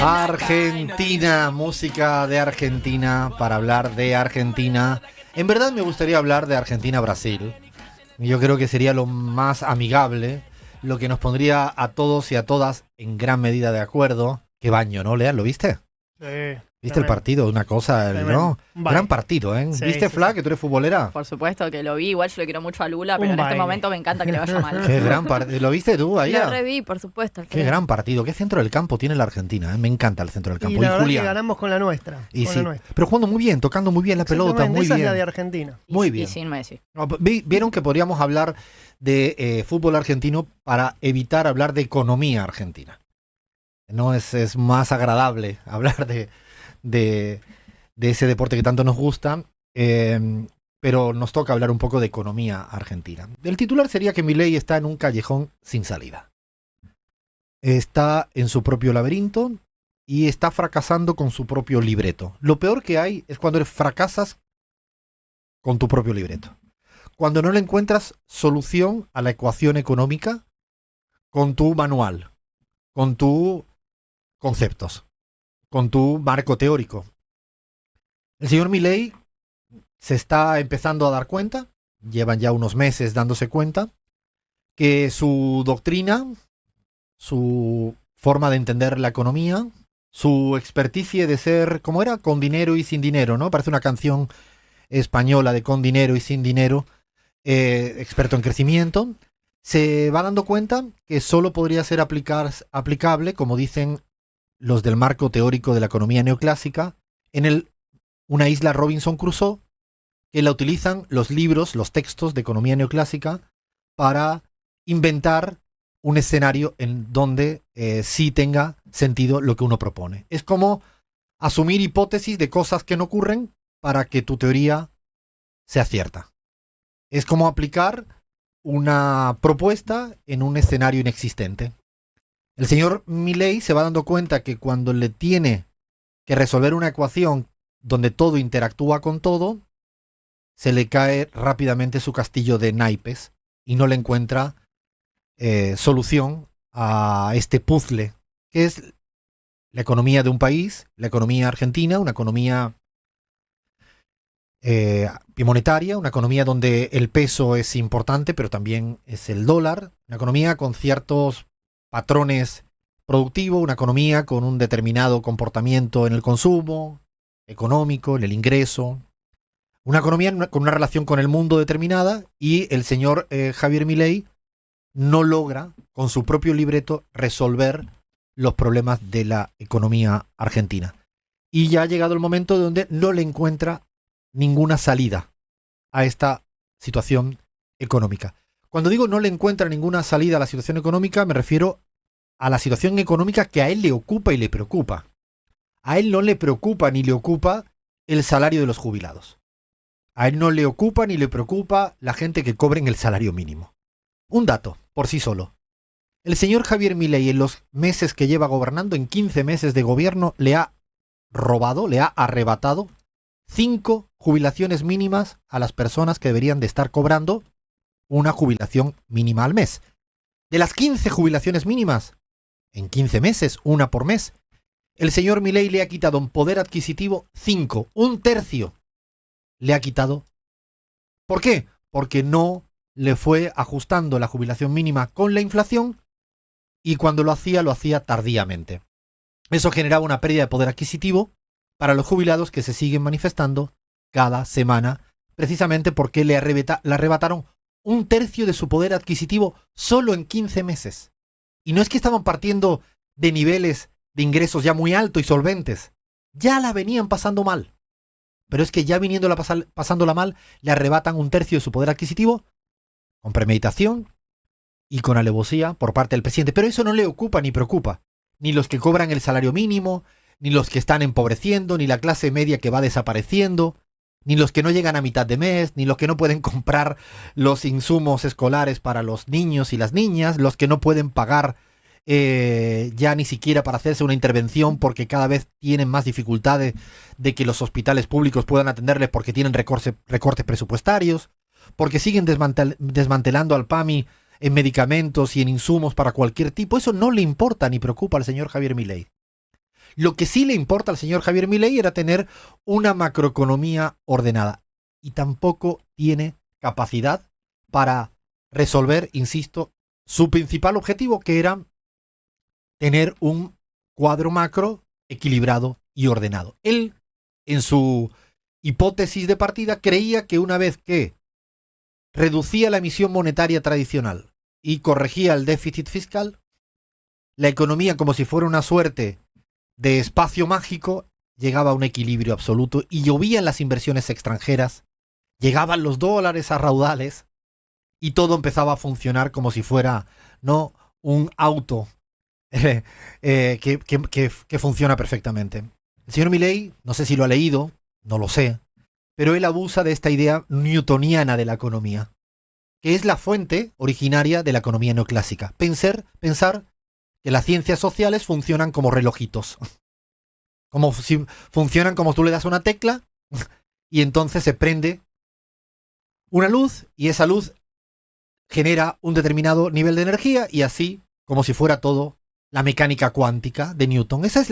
Argentina, música de Argentina para hablar de Argentina. En verdad me gustaría hablar de Argentina-Brasil. Yo creo que sería lo más amigable, lo que nos pondría a todos y a todas en gran medida de acuerdo. Qué baño, ¿no, Lea? ¿Lo viste? Sí, ¿Viste el partido? Una cosa, ¿no? Gran partido, ¿eh? Sí, ¿Viste, sí, Fla, sí. que tú eres futbolera? Por supuesto que lo vi, igual yo le quiero mucho a Lula, pero Un en este baile. momento me encanta que le vaya mal. Qué gran partido. ¿Lo viste tú ahí? Lo reví, por supuesto. Qué gran partido. ¿Qué centro del campo tiene la Argentina? Me encanta el centro del campo. Y la verdad Julián. que ganamos con la nuestra. Y con sí, la nuestra. pero jugando muy bien, tocando muy bien la pelota, Exactamente, muy esa bien. es la de Argentina. Y- Muy bien. Y sin Messi. No, vieron que podríamos hablar de fútbol argentino para evitar hablar de economía argentina. No es más agradable hablar de ese deporte que tanto nos gusta, pero nos toca hablar un poco de economía argentina. El titular sería que Milei está en un callejón sin salida. Está en su propio laberinto y está fracasando con su propio libreto. Lo peor que hay es cuando fracasas con tu propio libreto. Cuando no le encuentras solución a la ecuación económica con tu manual, con tus conceptos, con tu marco teórico. El señor Milei se está empezando a dar cuenta, llevan ya unos meses dándose cuenta, que su doctrina, su forma de entender la economía, su experticia de ser, ¿cómo era? Con dinero y sin dinero, ¿no? Parece una canción española de con dinero y sin dinero, experto en crecimiento, se va dando cuenta que solo podría ser aplicable, como dicen los del marco teórico de la economía neoclásica, en una isla Robinson Crusoe, que la utilizan los libros, los textos de economía neoclásica para inventar un escenario en donde sí tenga sentido lo que uno propone. Es como asumir hipótesis de cosas que no ocurren para que tu teoría sea cierta. Es como aplicar una propuesta en un escenario inexistente. El señor Milei se va dando cuenta que cuando le tiene que resolver una ecuación donde todo interactúa con todo, se le cae rápidamente su castillo de naipes y no le encuentra solución a este puzzle que es la economía de un país, la economía argentina, una economía bimonetaria, una economía donde el peso es importante, pero también es el dólar, una economía con ciertos patrones productivos, una economía con un determinado comportamiento en el consumo económico, en el ingreso, una economía con una relación con el mundo determinada, y el señor Javier Milei no logra con su propio libreto resolver los problemas de la economía argentina. Y ya ha llegado el momento donde no le encuentra ninguna salida a esta situación económica. Cuando digo no le encuentra ninguna salida a la situación económica, me refiero a la situación económica que a él le ocupa y le preocupa. A él no le preocupa ni le ocupa el salario de los jubilados. A él no le ocupa ni le preocupa la gente que cobren el salario mínimo. Un dato, por sí solo. El señor Javier Milei, en los meses que lleva gobernando, en 15 meses de gobierno, le ha robado, le ha arrebatado 5 jubilaciones mínimas a las personas que deberían de estar cobrando una jubilación mínima al mes. De las 15 jubilaciones mínimas, en 15 meses, una por mes, el señor Milei le ha quitado en poder adquisitivo 5, un tercio le ha quitado. ¿Por qué? Porque no le fue ajustando la jubilación mínima con la inflación y cuando lo hacía tardíamente. Eso generaba una pérdida de poder adquisitivo para los jubilados que se siguen manifestando cada semana, precisamente porque le arrebataron un tercio de su poder adquisitivo solo en 15 meses. Y no es que estaban partiendo de niveles de ingresos ya muy altos y solventes, ya la venían pasando mal. Pero es que ya pasándola mal, le arrebatan un tercio de su poder adquisitivo con premeditación y con alevosía por parte del presidente. Pero eso no le ocupa ni preocupa. Ni los que cobran el salario mínimo, ni los que están empobreciendo, ni la clase media que va desapareciendo, ni los que no llegan a mitad de mes, ni los que no pueden comprar los insumos escolares para los niños y las niñas, los que no pueden pagar ya ni siquiera para hacerse una intervención porque cada vez tienen más dificultades de que los hospitales públicos puedan atenderles porque tienen recortes presupuestarios, porque siguen desmantelando al PAMI en medicamentos y en insumos para cualquier tipo. Eso no le importa ni preocupa al señor Javier Milei. Lo que sí le importa al señor Javier Milei era tener una macroeconomía ordenada. Y tampoco tiene capacidad para resolver, insisto, su principal objetivo, que era tener un cuadro macro equilibrado y ordenado. Él, en su hipótesis de partida, creía que una vez que reducía la emisión monetaria tradicional y corregía el déficit fiscal, la economía, como si fuera una suerte de espacio mágico, llegaba a un equilibrio absoluto y llovían las inversiones extranjeras, llegaban los dólares a raudales y todo empezaba a funcionar como si fuera, ¿no?, un auto que funciona perfectamente. El señor Milei, no sé si lo ha leído, no lo sé, pero él abusa de esta idea newtoniana de la economía, que es la fuente originaria de la economía neoclásica. Pensar que las ciencias sociales funcionan como relojitos. Como si funcionan como tú le das una tecla y entonces se prende una luz y esa luz genera un determinado nivel de energía y así, como si fuera todo la mecánica cuántica de Newton. Ese es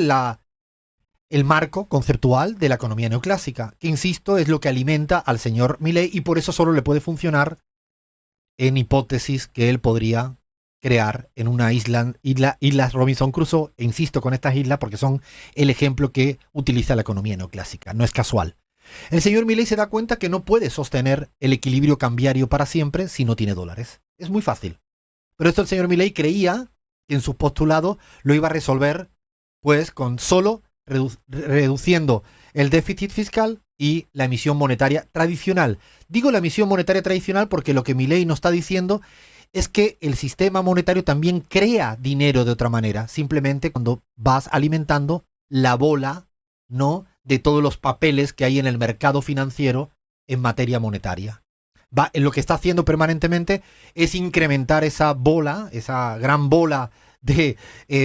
el marco conceptual de la economía neoclásica, que insisto es lo que alimenta al señor Milei y por eso solo le puede funcionar en hipótesis que él podría crear en una islas Robinson Crusoe, e insisto con estas islas porque son el ejemplo que utiliza la economía neoclásica, no es casual. El señor Milei se da cuenta que no puede sostener el equilibrio cambiario para siempre si no tiene dólares. Es muy fácil. Pero esto el señor Milei creía que en su postulado lo iba a resolver pues con solo reduciendo el déficit fiscal y la emisión monetaria tradicional. Digo la emisión monetaria tradicional porque lo que Milei nos está diciendo es que el sistema monetario también crea dinero de otra manera, simplemente cuando vas alimentando la bola, ¿no?, de todos los papeles que hay en el mercado financiero en materia monetaria. Lo que está haciendo permanentemente es incrementar esa bola, esa gran bola de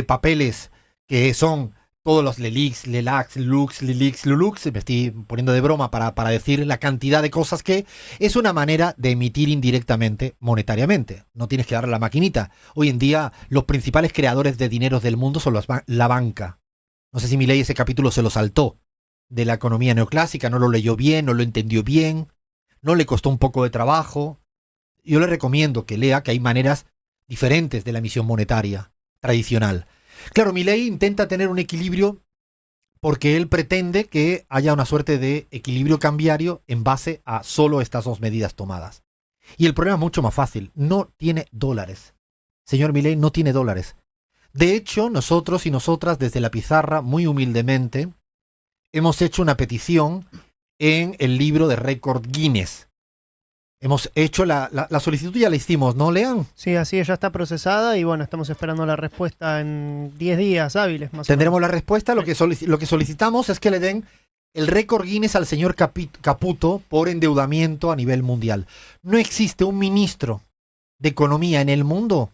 papeles que son todos los LELIX, LELAX, LUX, LILIX, LULUX, me estoy poniendo de broma para decir la cantidad de cosas que es una manera de emitir indirectamente monetariamente. No tienes que darle la maquinita. Hoy en día los principales creadores de dineros del mundo son la banca. No sé si Milei ese capítulo se lo saltó de la economía neoclásica, no lo leyó bien, no lo entendió bien, no le costó un poco de trabajo. Yo le recomiendo que lea que hay maneras diferentes de la emisión monetaria tradicional. Claro, Milei intenta tener un equilibrio porque él pretende que haya una suerte de equilibrio cambiario en base a solo estas dos medidas tomadas. Y el problema es mucho más fácil. No tiene dólares. Señor Milei no tiene dólares. De hecho, nosotros y nosotras desde la pizarra, muy humildemente, hemos hecho una petición en el libro de récord Guinness. Hemos hecho la solicitud, ya la hicimos, ¿no, Lean? Sí, así es, ya está procesada y bueno, estamos esperando la respuesta en 10 días hábiles más Tendremos o menos. la respuesta. Lo que solicitamos es que le den el récord Guinness al señor Caputo por endeudamiento a nivel mundial. No existe un ministro de Economía en el mundo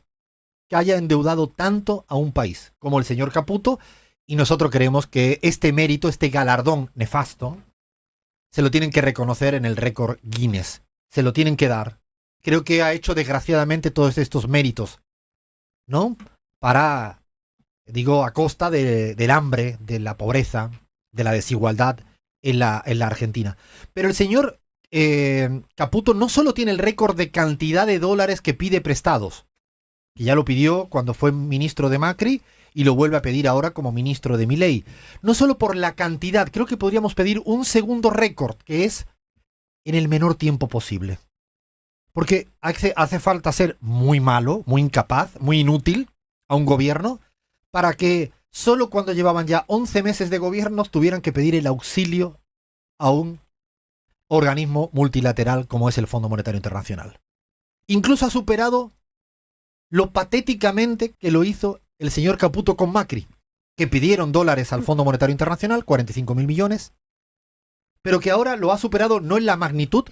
que haya endeudado tanto a un país como el señor Caputo, y nosotros creemos que este mérito, este galardón nefasto, se lo tienen que reconocer en el récord Guinness. Se lo tienen que dar. Creo que ha hecho desgraciadamente todos estos méritos, ¿no? Para, digo, a costa del hambre, de la pobreza, de la desigualdad en la Argentina. Pero el señor Caputo no solo tiene el récord de cantidad de dólares que pide prestados, que ya lo pidió cuando fue ministro de Macri y lo vuelve a pedir ahora como ministro de Milei. No solo por la cantidad, creo que podríamos pedir un segundo récord, que es en el menor tiempo posible. Porque hace falta ser muy malo, muy incapaz, muy inútil a un gobierno para que solo cuando llevaban ya 11 meses de gobierno tuvieran que pedir el auxilio a un organismo multilateral como es el Fondo Monetario Internacional. Incluso ha superado lo patéticamente que lo hizo el señor Caputo con Macri, que pidieron dólares al Fondo Monetario Internacional, 45.000 millones, pero que ahora lo ha superado no en la magnitud,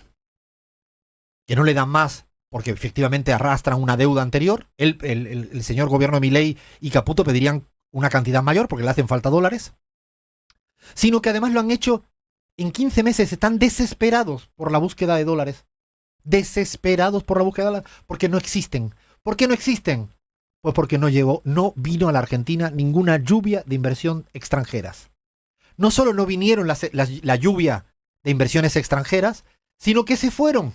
que no le dan más, porque efectivamente arrastran una deuda anterior. El señor gobierno de Milei y Caputo pedirían una cantidad mayor porque le hacen falta dólares, sino que además lo han hecho en 15 meses. Están desesperados por la búsqueda de dólares. Desesperados por la búsqueda de dólares porque no existen. ¿Por qué no existen? Pues porque no vino a la Argentina ninguna lluvia de inversión extranjeras. No solo no vinieron la lluvia de inversiones extranjeras, sino que se fueron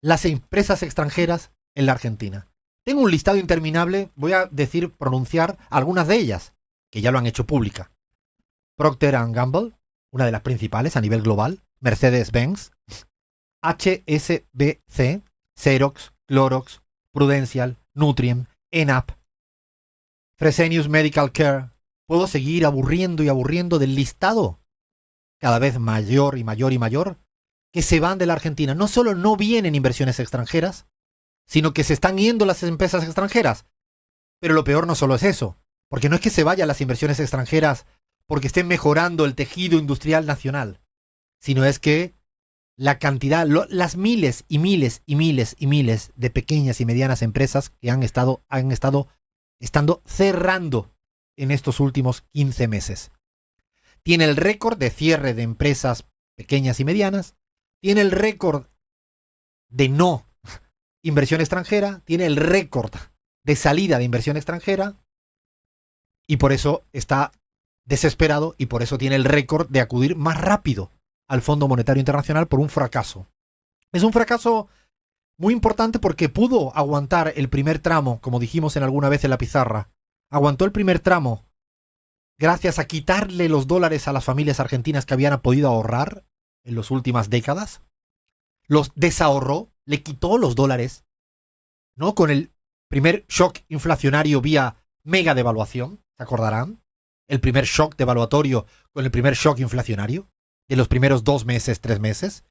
las empresas extranjeras en la Argentina. Tengo un listado interminable, voy a pronunciar algunas de ellas, que ya lo han hecho pública. Procter & Gamble, una de las principales a nivel global, Mercedes-Benz, HSBC, Xerox, Clorox, Prudential, Nutrien, ENAP, Fresenius Medical Care. Puedo seguir aburriendo y aburriendo del listado cada vez mayor y mayor y mayor que se van de la Argentina. No solo no vienen inversiones extranjeras, sino que se están yendo las empresas extranjeras. Pero lo peor no solo es eso, porque no es que se vayan las inversiones extranjeras porque estén mejorando el tejido industrial nacional, sino es que la cantidad, las miles y miles y miles y miles de pequeñas y medianas empresas que han estado cerrando en estos últimos 15 meses. Tiene el récord de cierre de empresas pequeñas y medianas, tiene el récord de no inversión extranjera, tiene el récord de salida de inversión extranjera y por eso está desesperado y por eso tiene el récord de acudir más rápido al Fondo Monetario Internacional por un fracaso. Es un fracaso muy importante porque pudo aguantar el primer tramo, como dijimos en alguna vez en la pizarra. Aguantó el primer tramo gracias a quitarle los dólares a las familias argentinas que habían podido ahorrar en las últimas décadas. Los desahorró, le quitó los dólares, ¿no? Con el primer shock inflacionario vía mega devaluación, ¿se acordarán? El primer shock devaluatorio con el primer shock inflacionario de los primeros 2 meses, 3 meses.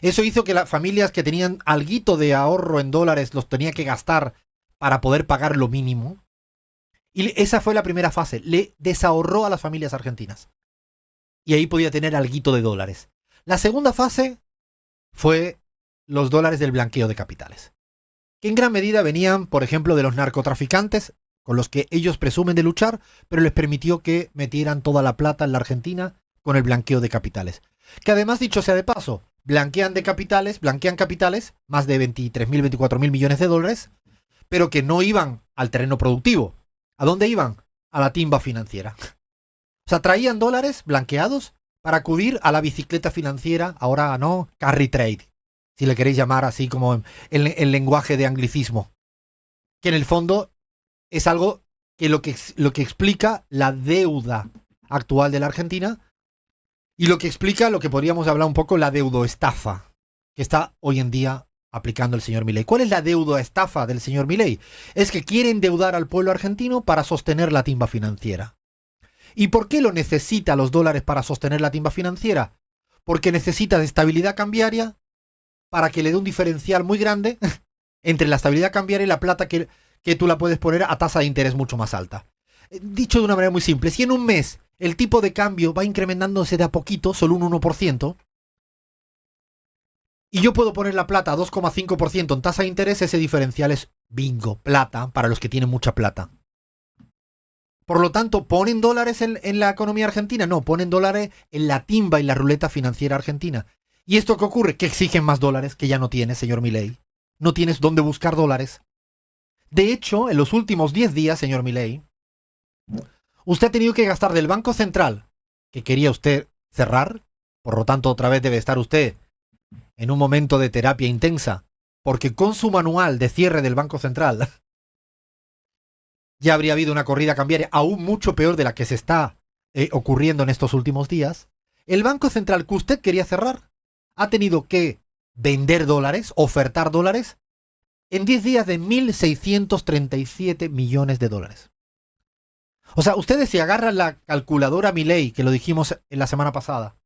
Eso hizo que las familias que tenían alguito de ahorro en dólares los tenía que gastar para poder pagar lo mínimo. Y esa fue la primera fase. Le desahorró a las familias argentinas. Y ahí podía tener alguito de dólares. La segunda fase fue los dólares del blanqueo de capitales, que en gran medida venían, por ejemplo, de los narcotraficantes, con los que ellos presumen de luchar, pero les permitió que metieran toda la plata en la Argentina con el blanqueo de capitales. Que además, dicho sea de paso, blanquean capitales, más de 23.000, 24.000 millones de dólares, pero que no iban al terreno productivo. ¿A dónde iban? A la timba financiera. O sea, traían dólares blanqueados para acudir a la bicicleta financiera, ahora no, carry trade, si le queréis llamar así como en el lenguaje de anglicismo. Que en el fondo es algo que lo que explica la deuda actual de la Argentina y lo que explica lo que podríamos hablar un poco la deudoestafa que está hoy en día aplicando el señor Milei. ¿Cuál es la deudoestafa del señor Milei? Es que quiere endeudar al pueblo argentino para sostener la timba financiera. ¿Y por qué lo necesita los dólares para sostener la timba financiera? Porque necesita de estabilidad cambiaria para que le dé un diferencial muy grande entre la estabilidad cambiaria y la plata que tú la puedes poner a tasa de interés mucho más alta. Dicho de una manera muy simple, si en un mes el tipo de cambio va incrementándose de a poquito, solo un 1%, y yo puedo poner la plata a 2,5% en tasa de interés, ese diferencial es bingo, plata, para los que tienen mucha plata. Por lo tanto, ¿ponen dólares en la economía argentina? No, ponen dólares en la timba y la ruleta financiera argentina. ¿Y esto qué ocurre? Que exigen más dólares que ya no tienes, señor Milei. No tienes dónde buscar dólares. De hecho, en los últimos 10 días, señor Milei, usted ha tenido que gastar del Banco Central, que quería usted cerrar, por lo tanto otra vez debe estar usted en un momento de terapia intensa, porque con su manual de cierre del Banco Central ya habría habido una corrida cambiaria aún mucho peor de la que se está ocurriendo en estos últimos días. El Banco Central que usted quería cerrar ha tenido que vender dólares, ofertar dólares, en 10 días de 1.637 millones de dólares. O sea, ustedes si agarran la calculadora Milei, que lo dijimos en la semana pasada,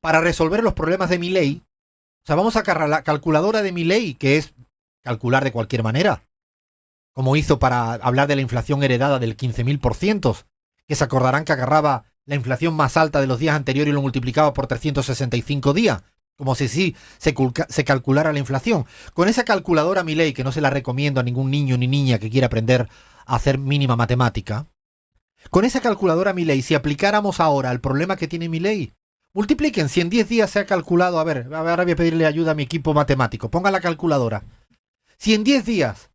para resolver los problemas de Milei, o sea, vamos a agarrar la calculadora de Milei, que es calcular de cualquier manera, como hizo para hablar de la inflación heredada del 15.000%, que se acordarán que agarraba la inflación más alta de los días anteriores y lo multiplicaba por 365 días, como si sí se calculara la inflación. Con esa calculadora Milei, que no se la recomiendo a ningún niño ni niña que quiera aprender a hacer mínima matemática, con esa calculadora Milei, si aplicáramos ahora el problema que tiene Milei, multipliquen, si en 10 días se ha calculado, ahora voy a pedirle ayuda a mi equipo matemático, ponga la calculadora. Si en 10 días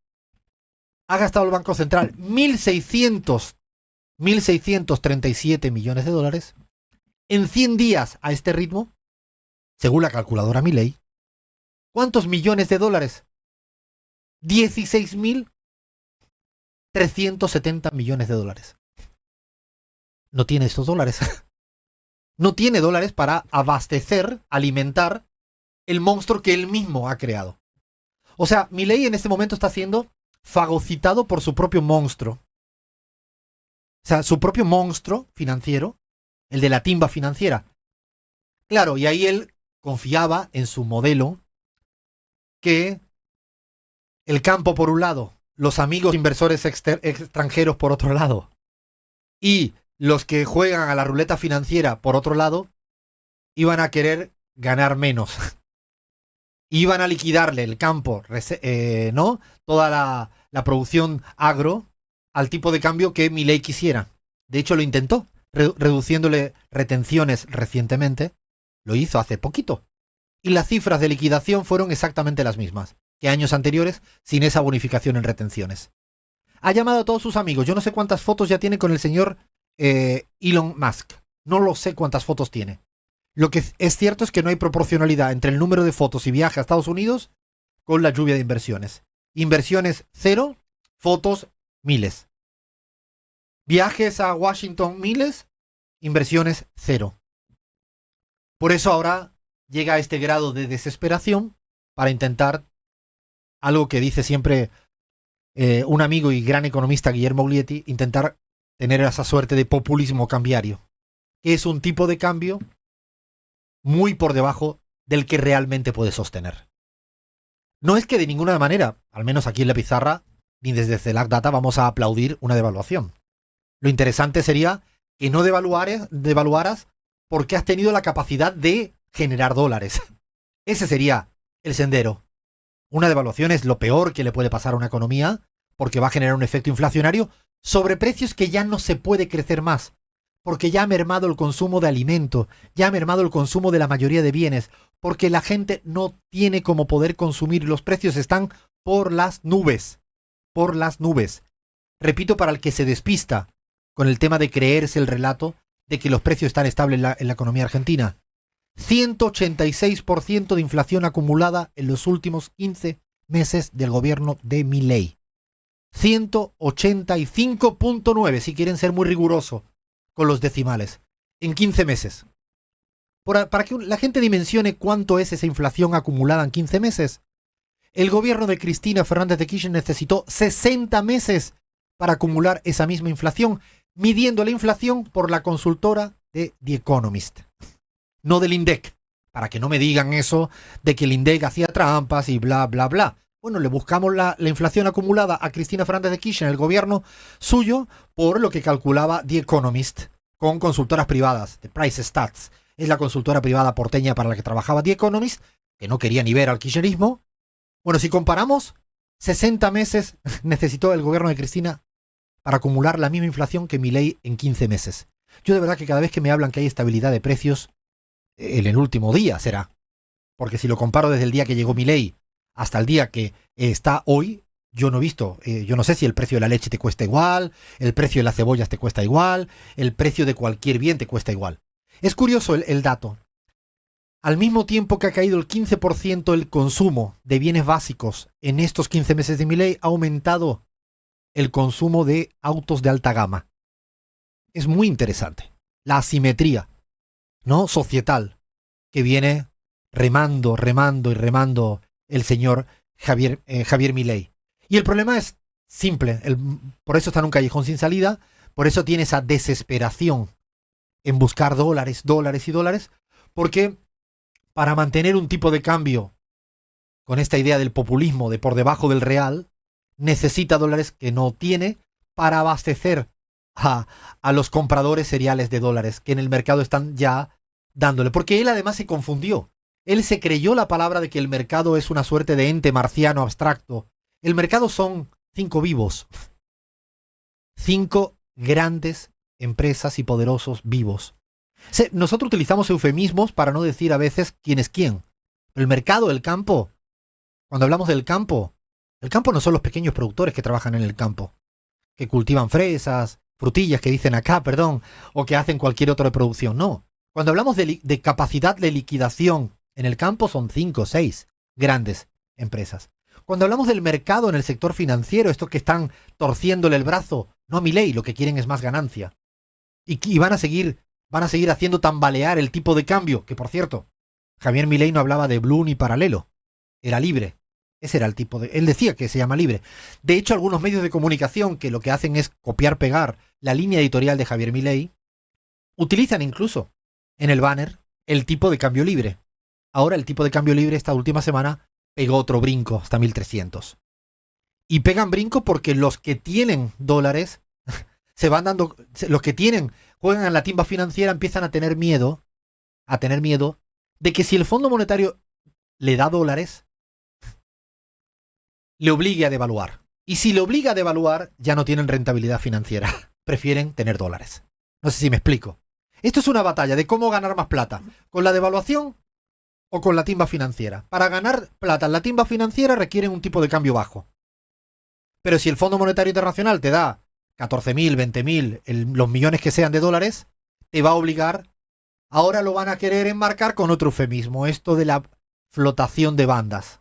ha gastado el Banco Central 1.637 millones de dólares en 100 días a este ritmo, según la calculadora Milei. ¿Cuántos millones de dólares? 16.370 millones de dólares. No tiene estos dólares. No tiene dólares para abastecer, alimentar el monstruo que él mismo ha creado. O sea, Milei en este momento está siendo fagocitado por su propio monstruo. O sea, su propio monstruo financiero, el de la timba financiera. Claro, y ahí él confiaba en su modelo que el campo por un lado, los amigos inversores extranjeros por otro lado, y los que juegan a la ruleta financiera por otro lado, iban a querer ganar menos. Iban a liquidarle el campo, ¿no? Toda la producción agro al tipo de cambio que Milei quisiera. De hecho, lo intentó, reduciéndole retenciones recientemente. Lo hizo hace poquito. Y las cifras de liquidación fueron exactamente las mismas que años anteriores, sin esa bonificación en retenciones. Ha llamado a todos sus amigos. Yo no sé cuántas fotos ya tiene con el señor Elon Musk. No lo sé cuántas fotos tiene. Lo que es cierto es que no hay proporcionalidad entre el número de fotos y viajes a Estados Unidos con la lluvia de inversiones. Inversiones 0, fotos miles. Viajes a Washington miles, inversiones 0. Por eso ahora llega a este grado de desesperación para intentar algo que dice siempre un amigo y gran economista, Guillermo Uglietti, intentar tener esa suerte de populismo cambiario, que es un tipo de cambio muy por debajo del que realmente puede sostener. No es que de ninguna manera, al menos aquí en la pizarra, ni desde CELAC Data vamos a aplaudir una devaluación. Lo interesante sería que no devaluaras porque has tenido la capacidad de generar dólares. Ese sería el sendero. Una devaluación es lo peor que le puede pasar a una economía porque va a generar un efecto inflacionario sobre precios que ya no se puede crecer más, porque ya ha mermado el consumo de alimento, ya ha mermado el consumo de la mayoría de bienes, porque la gente no tiene cómo poder consumir y los precios están por las nubes. Por las nubes. Repito, para el que se despista con el tema de creerse el relato de que los precios están estables en la economía argentina. 186% de inflación acumulada en los últimos 15 meses del gobierno de Milei. 185.9, si quieren ser muy rigurosos con los decimales, en 15 meses. Para que la gente dimensione cuánto es esa inflación acumulada en 15 meses, el gobierno de Cristina Fernández de Kirchner necesitó 60 meses para acumular esa misma inflación, midiendo la inflación por la consultora de The Economist, no del INDEC, para que no me digan eso de que el INDEC hacía trampas y bla, bla, bla. Bueno, le buscamos la inflación acumulada a Cristina Fernández de Kirchner, el gobierno suyo, por lo que calculaba The Economist con consultoras privadas, The Price Stats. Es la consultora privada porteña para la que trabajaba The Economist, que no quería ni ver al kirchnerismo. Bueno, si comparamos, 60 meses necesitó el gobierno de Cristina para acumular la misma inflación que Milei en 15 meses. Yo de verdad que cada vez que me hablan que hay estabilidad de precios, en el último día será. Porque si lo comparo desde el día que llegó Milei hasta el día que está hoy, yo no he visto, yo no sé si el precio de la leche te cuesta igual, el precio de las cebollas te cuesta igual, el precio de cualquier bien te cuesta igual. Es curioso el dato. Al mismo tiempo que ha caído el 15% el consumo de bienes básicos en estos 15 meses de Milei, ha aumentado el consumo de autos de alta gama. Es muy interesante. La asimetría, ¿no? Societal, que viene remando el señor Javier Milei. Y el problema es simple. Por eso está en un callejón sin salida. Por eso tiene esa desesperación en buscar dólares. Porque para mantener un tipo de cambio con esta idea del populismo de por debajo del real, necesita dólares que no tiene para abastecer a los compradores seriales de dólares que en el mercado están ya dándole. Porque él además se confundió. Él se creyó la palabra de que el mercado es una suerte de ente marciano abstracto. El mercado son 5 vivos. 5 grandes empresas y poderosos vivos. Nosotros utilizamos eufemismos para no decir a veces quién es quién. El mercado, el campo, cuando hablamos del campo, El campo no son los pequeños productores que trabajan en el campo, que cultivan fresas, frutillas, que dicen acá, perdón, o que hacen cualquier otra producción. No. Cuando hablamos de capacidad de liquidación en el campo son 5 o 6 grandes empresas. Cuando hablamos del mercado en el sector financiero, estos que están torciéndole el brazo, no a Milei, lo que quieren es más ganancia. Y van a seguir haciendo tambalear el tipo de cambio, que por cierto, Javier Milei no hablaba de blue ni paralelo, era libre. Ese era el tipo de... Él decía que se llama libre. De hecho, algunos medios de comunicación que lo que hacen es copiar-pegar la línea editorial de Javier Milei, utilizan incluso en el banner el tipo de cambio libre. Ahora el tipo de cambio libre esta última semana pegó otro brinco hasta 1.300. Y pegan brinco porque los que tienen dólares se van dando... Los que juegan en la timba financiera empiezan a tener miedo de que si el Fondo Monetario le da dólares, le obligue a devaluar. Y si le obliga a devaluar, ya no tienen rentabilidad financiera. Prefieren tener dólares. No sé si me explico. Esto es una batalla de cómo ganar más plata. ¿Con la devaluación o con la timba financiera? Para ganar plata en la timba financiera requieren un tipo de cambio bajo. Pero si el Fondo Monetario Internacional te da 14.000, 20.000, los millones que sean de dólares, te va a obligar. Ahora lo van a querer enmarcar con otro eufemismo. Esto de la flotación de bandas.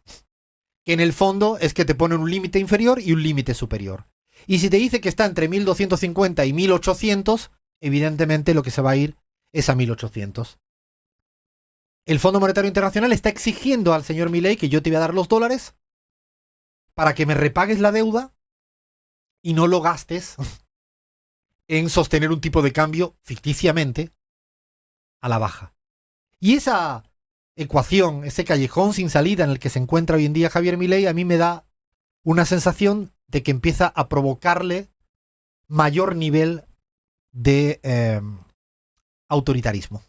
Que en el fondo es que te ponen un límite inferior y un límite superior. Y si te dice que está entre 1.250 y 1.800, evidentemente lo que se va a ir es a 1.800. El Fondo Monetario Internacional está exigiendo al señor Milei que yo te voy a dar los dólares para que me repagues la deuda y no lo gastes en sostener un tipo de cambio ficticiamente a la baja. Y esa ecuación, ese callejón sin salida en el que se encuentra hoy en día Javier Milei, a mí me da una sensación de que empieza a provocarle mayor nivel de autoritarismo,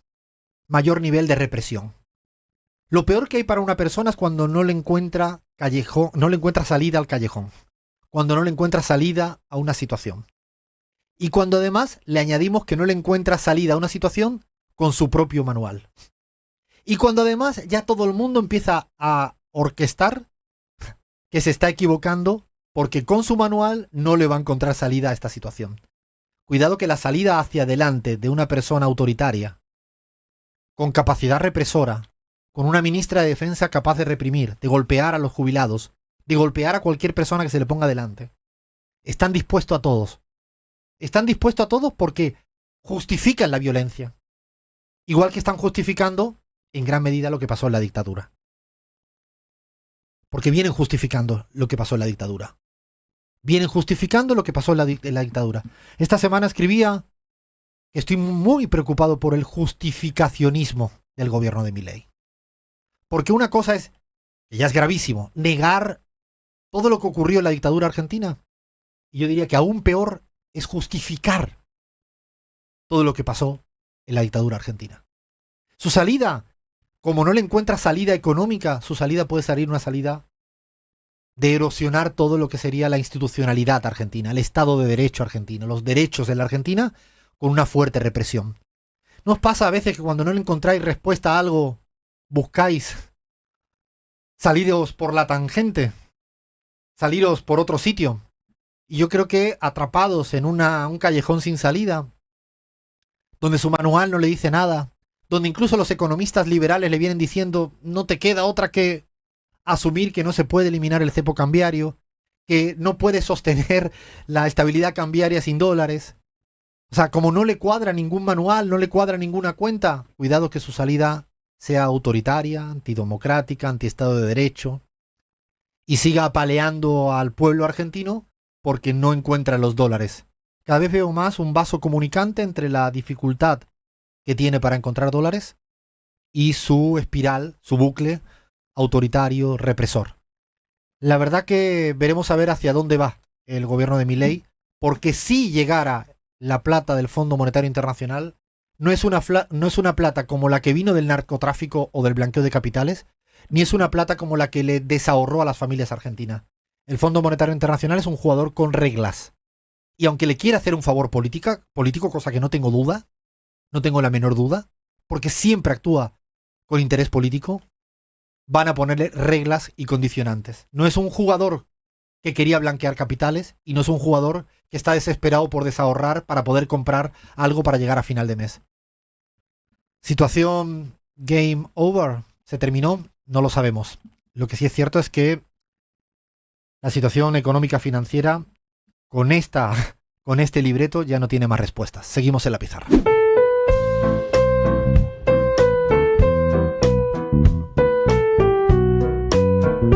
mayor nivel de represión. Lo peor que hay para una persona es cuando no le encuentra callejón, no le encuentra salida al callejón, cuando no le encuentra salida a una situación. Y cuando además le añadimos que no le encuentra salida a una situación con su propio manual. Y cuando además ya todo el mundo empieza a orquestar que se está equivocando porque con su manual no le va a encontrar salida a esta situación. Cuidado que la salida hacia adelante de una persona autoritaria, con capacidad represora, con una ministra de Defensa capaz de reprimir, de golpear a los jubilados, de golpear a cualquier persona que se le ponga delante, están dispuestos a todos. Están dispuestos a todos porque justifican la violencia. Igual que están justificando en gran medida lo que pasó en la dictadura. Porque vienen justificando lo que pasó en la dictadura. Vienen justificando lo que pasó en la dictadura. Esta semana escribía que estoy muy preocupado por el justificacionismo del gobierno de Milei. Porque una cosa es, que ya es gravísimo, negar todo lo que ocurrió en la dictadura argentina. Y yo diría que aún peor es justificar todo lo que pasó en la dictadura argentina. Su salida, como no le encuentra salida económica, su salida puede salir una salida de erosionar todo lo que sería la institucionalidad argentina, el Estado de Derecho argentino, los derechos de la Argentina, con una fuerte represión. ¿No os pasa a veces que cuando no le encontráis respuesta a algo, buscáis saliros por la tangente, saliros por otro sitio? Y yo creo que atrapados en un callejón sin salida, donde su manual no le dice nada, donde incluso los economistas liberales le vienen diciendo no te queda otra que asumir que no se puede eliminar el cepo cambiario, que no puede sostener la estabilidad cambiaria sin dólares. O sea, como no le cuadra ningún manual, no le cuadra ninguna cuenta, cuidado que su salida sea autoritaria, antidemocrática, antiestado de derecho, y siga apaleando al pueblo argentino porque no encuentra los dólares. Cada vez veo más un vaso comunicante entre la dificultad que tiene para encontrar dólares y su espiral, su bucle autoritario, represor. La verdad que veremos a ver hacia dónde va el gobierno de Milei, porque si llegara la plata del Fondo Monetario Internacional, no es una plata como la que vino del narcotráfico o del blanqueo de capitales, ni es una plata como la que le desahorró a las familias argentinas. El Fondo Monetario Internacional es un jugador con reglas. Y aunque le quiera hacer un favor político, cosa que no tengo duda, no tengo la menor duda, porque siempre actúa con interés político, van a ponerle reglas y condicionantes. No es un jugador que quería blanquear capitales y no es un jugador que está desesperado por desahorrar para poder comprar algo para llegar a final de mes. Situación game over, ¿se terminó? No lo sabemos. Lo que sí es cierto es que la situación económica financiera con este libreto ya no tiene más respuestas. Seguimos en la pizarra.